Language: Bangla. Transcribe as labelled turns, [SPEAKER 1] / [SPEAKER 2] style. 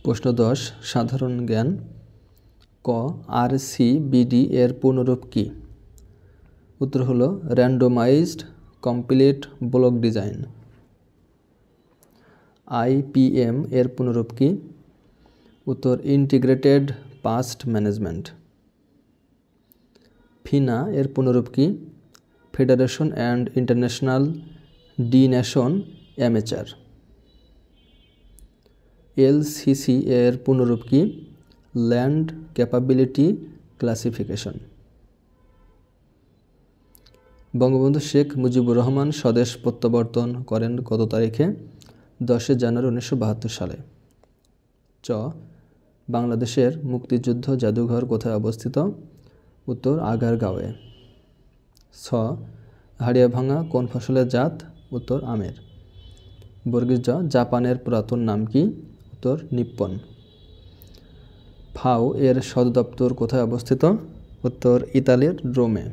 [SPEAKER 1] প্রশ্ন 10 সাধারণ জ্ঞান। ক RCBD এর পূর্ণরূপ কি? উত্তর হলো randomised complete block design. IPM এর পূর্ণরূপ কি? উত্তর ইন্টিগ্রেটেড পাস্ট ম্যানেজমেন্ট। ফিনা এর পূর্ণরূপ কি? Federation and international D nation amateur. LCC এর পূর্ণরূপ কি? Land capability classification. Bangabandhu Sheikh Mujibur Rahman স্বদেশ প্রত্যাবর্তন করেন কত তারিখে? 10 জানুয়ারি 1972 সালে। চ বাংলাদেশের মুক্তিযুদ্ধ জাদুঘর কোথায় অবস্থিত? উত্তর আগারগাঁওয়ে। ছ হাড়িয়াভাঙা কোন ফসলের জাত? উত্তর আমের। বর্গীয় জ জাপানের পুরাতন নাম কি? উত্তর নিপ্পন। ফাও এর সদর দপ্তর কোথায় অবস্থিত? উত্তর ইতালির রোমে।